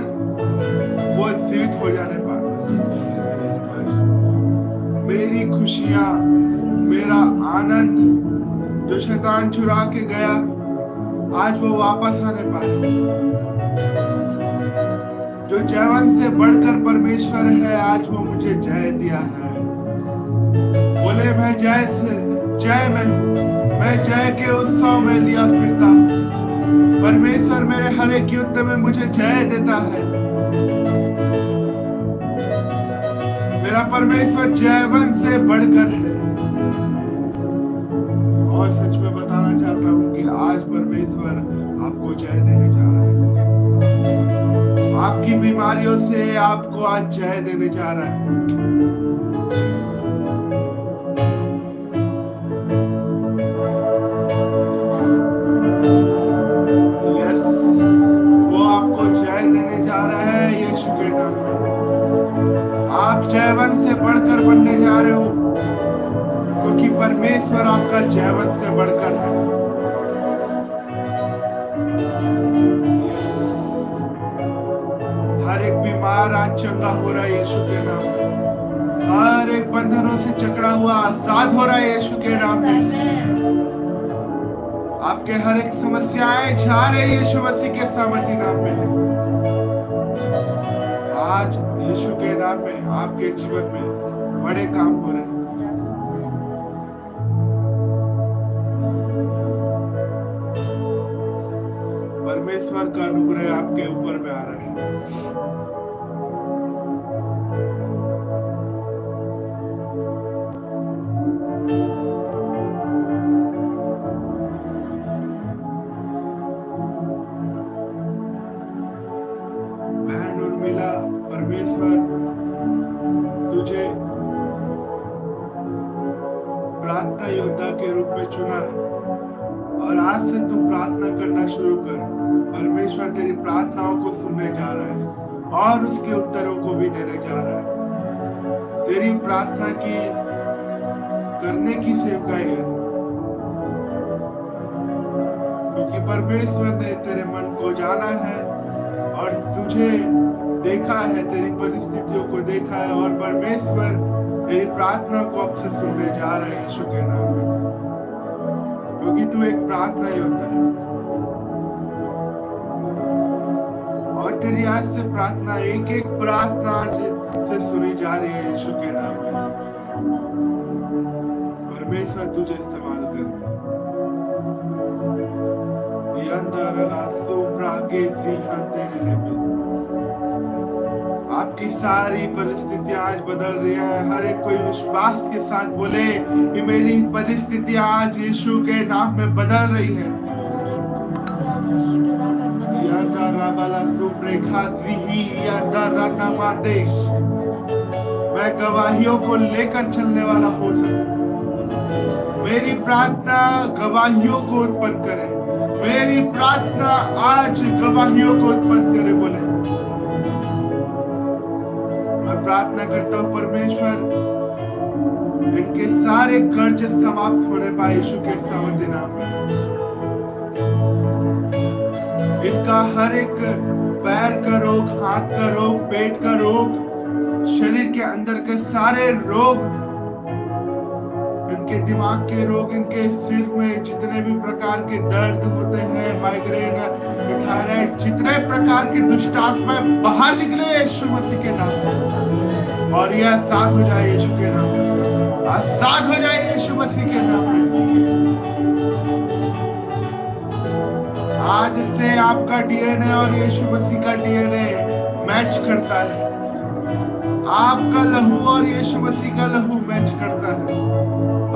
Speaker 1: वो जीवित हो जाने पाए। मेरी खुशियां, मेरा आनंद जो शैतान चुरा के गया, आज वो वापस आने पाए। जो जयवंत से बढ़कर परमेश्वर है, आज वो मुझे जय दिया है। बोले मैं जय से जय में हूं, मैं जय के उत्सव में लिया फिरता हूं। परमेश्वर मेरे हर एक युद्ध में मुझे जय देता है। मेरा परमेश्वर जयवंत से बढ़कर है। और सच में बताना चाहता हूं कि आज परमेश्वर आपको जय देने जा रहा है। आपकी बीमारियों से आपको आज जय देने जा रहा है। यस, वो आपको जय देने जा रहा है यीशु के नाम में। आप जयवंत से बढ़कर बनने जा रहे हो, क्योंकि परमेश्वर आपका जयवंत से बढ़कर है। हर एक बीमार आज चंगा हो रहा है यीशु के नाम में। हर एक बंधनों से जकड़ा हुआ आजाद हो रहा है यीशु के नाम में। आपके हर एक समस्याएं जा रहे हैं यीशु मसीह के सामर्थी नाम में। आज यीशु के नाम में आपके जीवन में बड़े काम हो रहे हैं। परमेश्वर का अनुग्रह आपके ऊपर में आ रहा है। बहन उर्मिला, परमेश्वर तुझे प्रार्थना योद्धा के रूप में चुना है और आज से तू प्रार्थना करना शुरू कर। परमेश्वर तेरी प्रार्थनाओं को सुनने जा रहा है और उसके उत्तरों को भी देने जा रहा है। तेरी प्रार्थना की करने की सेवकाई है, क्योंकि परमेश्वर ने तेरे मन को जाना है और तुझे देखा है, तेरी परिस्थितियों को देखा है और परमेश्वर तेरी प्रार्थना को अब से सुनने जा रहा है यीशु के नाम में, क्योंकि तू एक प्रार्थना योद्धा है। और तेरी आज से प्रार्थना, एक एक प्रार्थना आज से सुनी जा रही है यीशु के नाम में। परमेश्वर तुझे इस्तेमाल कर। आपकी सारी परिस्थितियां आज बदल रही है। हर एक कोई विश्वास के साथ बोले कि मेरी परिस्थितियां आज यीशु के नाम में बदल रही है। मैं गवाहियों को लेकर चलने वाला हो सकूं। मेरी प्रार्थना गवाहियों को उत्पन्न करे। मेरी प्रार्थना आज गवाहियों को उत्पन्न करे। बोले मैं प्रार्थना करता हूं परमेश्वर, इनके सारे कर्ज समाप्त होने पाए यीशु के सामर्थ्य नाम में। इनका हर एक पैर का रोग, हाथ का रोग, पेट का रोग, शरीर के अंदर के सारे रोग, इनके दिमाग के रोग, इनके सिर में जितने भी प्रकार के दर्द होते हैं, माइग्रेन, थायराइड, जितने प्रकार के दुष्ट आत्माएं बाहर निकले यीशु मसीह के नाम में। और यह आजाद हो जाए यीशु के नाम में। आजाद हो जाए यीशु मसीह के नाम में। आज से आपका डीएनए और यीशु मसीह का डीएनए मैच करता है। आपका लहू और यीशु मसीह का लहू मैच करता है।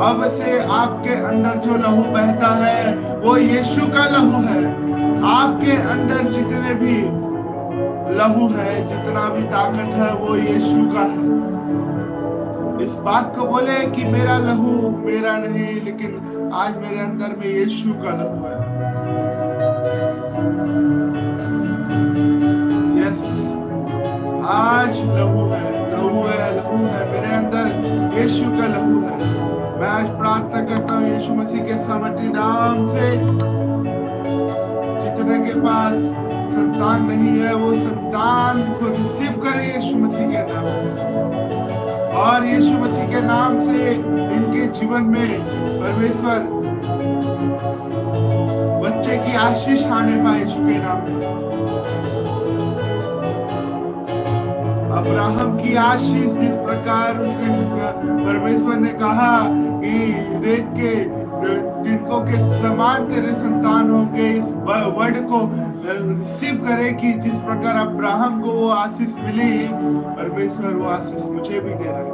Speaker 1: अब से आपके अंदर जो लहू बहता है वो यीशु का लहू है। आपके अंदर जितने भी लहू है, जितना भी ताकत है, वो यीशु का है। इस बात को बोले कि मेरा लहू मेरा नहीं, लेकिन आज मेरे अंदर में यीशु का लहू है। यस, आज लहू है, लहू है, लहू है, मेरे अंदर यीशु का लहू है। मैं आज प्रार्थना करता हूँ यीशु मसीह के सामर्थी नाम से, जितने के पास संतान नहीं है वो संतान को रिसीव करे यीशु मसीह के नाम में। और यीशु मसीह के नाम से इनके जीवन में परमेश्वर बच्चे की आशीष आने पाए यीशु के नाम में। अब्राहम की आशीष जिस प्रकार उसके परमेश्वर ने कहा कि रेत के तिनकों के समान तेरे संतान होंगे, इस वर्ड को रिसीव करे कि जिस प्रकार अब्राहम को वो आशीष मिली, परमेश्वर वो आशीष मुझे भी दे रहा है।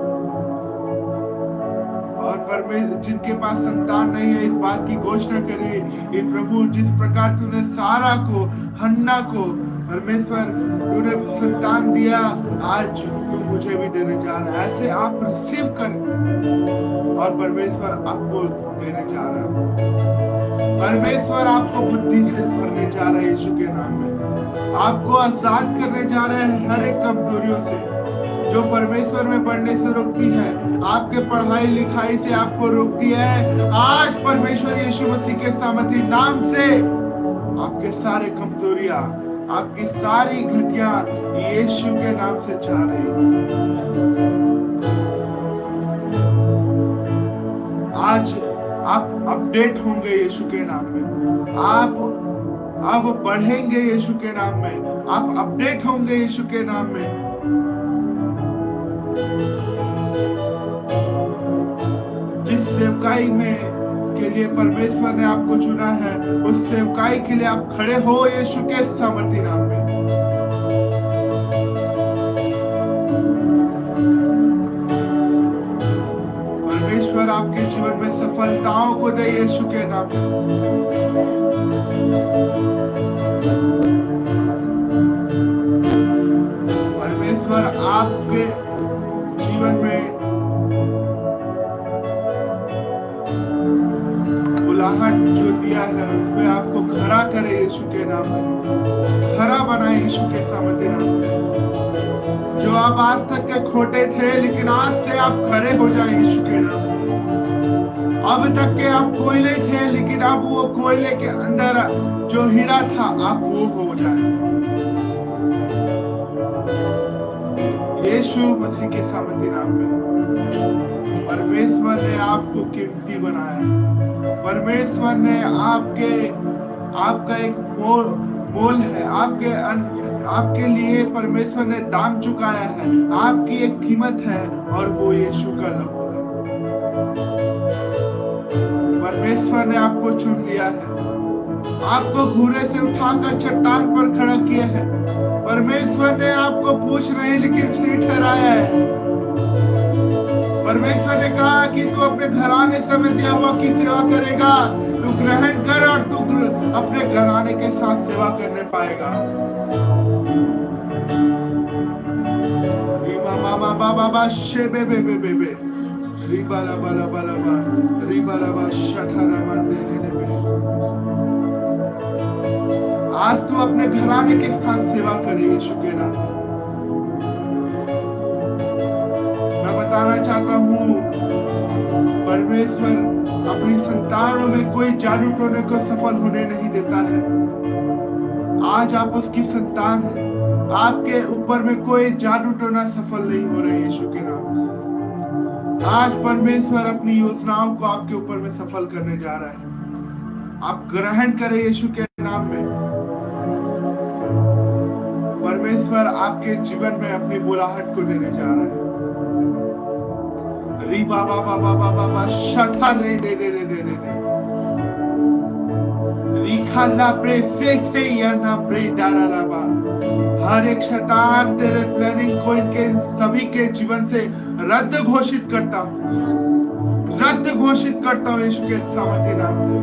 Speaker 1: और जिनके पास संतान नहीं है इस बात की घोषणा करे, हे प्रभु जिस प्रकार तूने सारा को, हन्ना को परमेश्वर तूने संतान दिया, आज तू मुझे भी देने जा रहा है। ऐसे आप रिसीव कर और परमेश्वर आपको देने जा रहा है। परमेश्वर आपको बुद्धि से भरने जा रहे हैं यीशु के नाम में। आपको आजाद करने जा रहे हैं हर एक कमजोरियों से जो परमेश्वर में बढ़ने से रोकती है, आपके पढ़ाई लिखाई से आपको रोकती है। आज परमेश्वर यीशु मसीह के सामर्थी नाम से आपके सारे कमजोरियां, आपकी सारी घटिया यीशु के नाम से जा रही है। आज आप अपडेट होंगे यीशु के नाम में, आप अब बढ़ेंगे यीशु के नाम में, आप अपडेट होंगे यीशु के नाम में। जिस सेवकाई में के लिए परमेश्वर ने आपको चुना है, उस सेवकाई के लिए आप खड़े हो यीशु के सामर्थी नाम में। परमेश्वर आपके जीवन में सफलताओं को दे यीशु के नाम में। परमेश्वर आपके जीवन में बुलाहट जो दिया है उसमें आपको खड़ा करे यीशु के नाम में, खड़ा बनाए यीशु के सामर्थ्य नाम से। जो आप आज तक के खोटे थे, लेकिन आज से आप खड़े हो जाए यीशु के नाम में। अब तक के आप कोयले थे, लेकिन अब वो कोयले के अंदर जो हीरा था आप वो हो जाए यीशु मसीह के सामर्थ्य नाम में। परमेश्वर ने आपको कीमती बनाया, परमेश्वर ने आपका एक मोल है, आपके लिए परमेश्वर ने दाम चुकाया है, आपकी एक कीमत है और वो यीशु का लहू है। परमेश्वर ने आपको चुन लिया है, आपको घूरे से उठाकर चट्टान पर खड़ा किया है। परमेश्वर ने आपको पूछ नहीं लेकिन सिर ठहराया है। परमेश्वर ने कहा कि तू अपने घराने समेत यहोवा की सेवा करेगा, तू ग्रहण कर और तू अपने घराने के साथ सेवा करने पाएगा। बाबा शेबे बे बे बे बे रिबाला बाला बाला बा रिबाला बा शठारा मंदिर आज तू अपने घराने के साथ सेवा करे यीशु के नाम। मैं बताना चाहता हूँ परमेश्वर अपनी संतानों में कोई जादू टोने को सफल होने नहीं देता है। आज आप उसकी संतान हैं, आपके ऊपर में कोई जादू टोना सफल नहीं हो रहा है यीशु के नाम। आज परमेश्वर अपनी योजनाओं को आपके ऊपर में सफल करने जा रहा है। आप ग्रहण करें यीशु के नाम में। परमेश्वर आपके जीवन में अपनी बुलाहट को देने जा रहा है। री बाबा बाबा बाबा बा शठा रे दे दे दे दे दे री खाला प्रे से थे या ना प्रे दारा राबा। हर एक शैतान तेरे प्लानिंग को इनके सभी के जीवन से रद्द घोषित करता हूँ, रद्द घोषित करता हूँ यीशु के सामर्थ्य नाम से।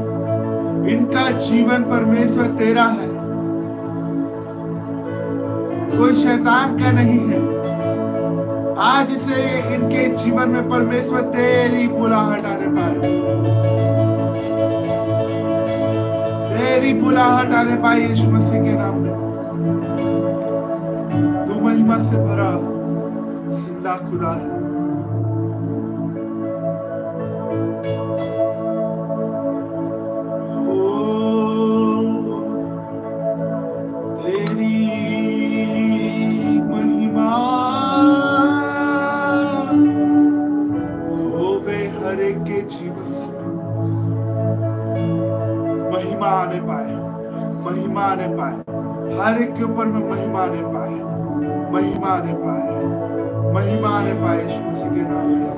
Speaker 1: इनका जीवन परमेश्वर तेरा है, कोई शैतान का नहीं है। आज से इनके जीवन में परमेश्वर तेरी बुलाहट आने पाए, तेरी बुलाहट आने पाए यीशु मसीह के नाम में। तू महिमा से भरा जिंदा खुदा है। महिमा आने पाए, महिमा आने पाए, हर एक के ऊपर में महिमा आने पाए, महिमा आने पाए, महिमा आने पाए यीशु मसीह के नाम में।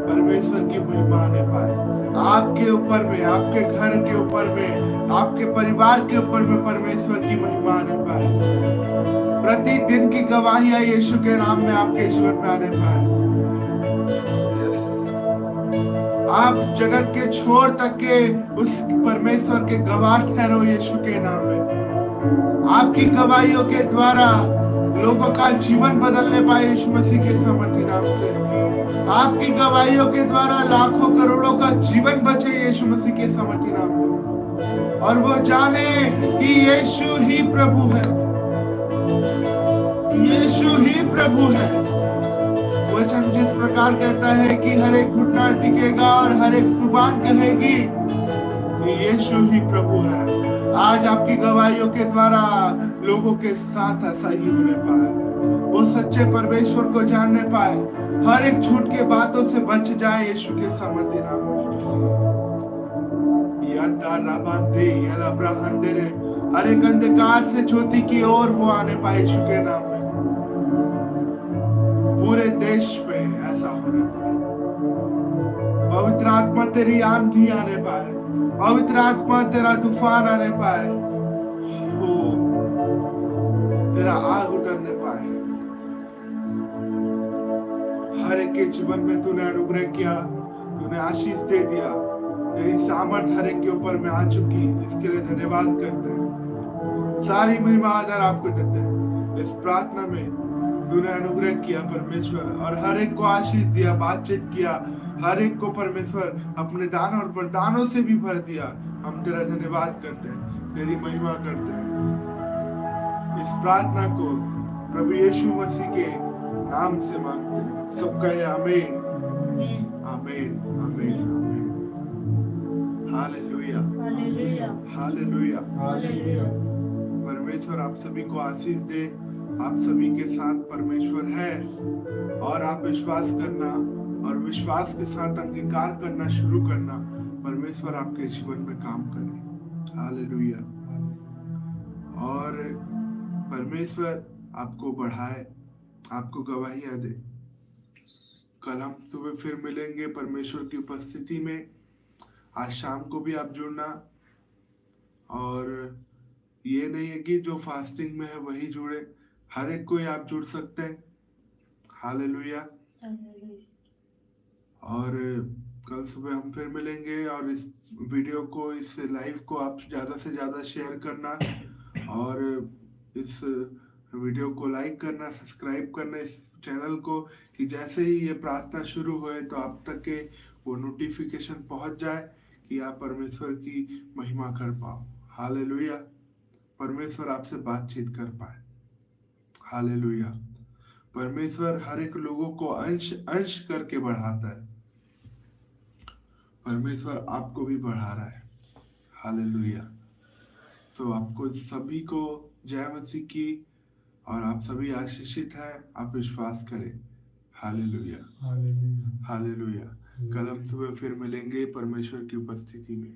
Speaker 1: परमेश्वर की महिमा आने पाए आपके ऊपर में, आपके घर के ऊपर में, आपके परिवार के ऊपर में परमेश्वर की महिमा आने पाए। प्रतिदिन की गवाहियां यीशु के नाम में आपके जीवन में आने पाए। आप जगत के छोर तक के उस परमेश्वर के गवाह ठहरो यीशु के नाम में। आपकी गवाहियों के द्वारा लोगों का जीवन बदलने पाए यीशु मसीह के सामर्थी नाम से। आपकी गवाहियों के द्वारा लाखों करोड़ों का जीवन बचे यीशु मसीह के सामर्थी नाम में, और वो जाने कि यीशु ही प्रभु है, यीशु ही प्रभु है। वचन जिस प्रकार कहता है कि हर एक घुटना टिकेगा और हर एक जुबान कहेगी कि यीशु ही प्रभु है। आज आपकी गवाहियों के द्वारा लोगों के साथ ऐसा ही होने पाए, वो सच्चे परमेश्वर को जानने पाए, हर एक झूठ के बातों से बच जाए यीशु के सामर्थी नाम में। हर एक अंधकार से ज्योति की ओर वो आने पाए यीशु के नाम में। पूरे देश में ऐसा होने पाए। पवित्र आत्मा तेरी आंधी आने पाए, पवित्र आत्मा तेरा तूफान आने पाए, हो तेरा आग उतरने पाए। हर एक के जीवन में तूने अनुग्रह किया, तूने आशीष दे दिया, तेरी सामर्थ हर एक के ऊपर में आ चुकी। इसके लिए धन्यवाद करते हैं, सारी महिमा आदर आपको देते हैं। इस प्रार्थना में तूने अनुग्रह किया परमेश्वर, और हर एक को आशीष दिया, बातचीत किया, हर एक को परमेश्वर अपने दान और वरदानों से भी भर दिया। हम तेरा धन्यवाद करते हैं, तेरी महिमा करते हैं। इस प्रार्थना को प्रभु यीशु मसीह के नाम से मांगते हैं। सब कहे आमीन, आमीन, आमीन, आमीन। Hallelujah,
Speaker 2: hallelujah,
Speaker 1: hallelujah.
Speaker 2: हालेलुया।
Speaker 1: परमेश्वर आप सभी को आशीष दे। आप सभी के साथ परमेश्वर है, और आप विश्वास करना और विश्वास के साथ अंगीकार करना शुरू करना, परमेश्वर आपके जीवन में काम करे। हालेलुया। और परमेश्वर आपको बढ़ाए, आपको गवाहियां दे। कल हम सुबह फिर मिलेंगे परमेश्वर की उपस्थिति में। आज शाम को भी आप जुड़ना, और ये नहीं है कि जो फास्टिंग में है वही जुड़े, हर एक को आप जुड़ सकते हैं। हालेलुया। और कल सुबह हम फिर मिलेंगे, और इस वीडियो को, इस लाइव को आप ज़्यादा से ज़्यादा शेयर करना, और इस वीडियो को लाइक करना, सब्सक्राइब करना इस चैनल को, कि जैसे ही ये प्रार्थना शुरू होए तो आप तक के वो नोटिफिकेशन पहुंच जाए कि आप परमेश्वर की महिमा कर पाओ। हालेलुया। परमेश्वर आपसे बातचीत कर पाए। हालेलुया। परमेश्वर हर एक लोगों को अंश अंश करके बढ़ाता है। परमेश्वर आपको भी बढ़ा रहा है। हालेलुया। तो आपको सभी को जय मसीह की, और आप सभी आशीषित हैं। आप विश्वास करें। Hallelujah,
Speaker 2: hallelujah.
Speaker 1: हालेलुया। कल हम सुबह फिर मिलेंगे परमेश्वर की उपस्थिति में।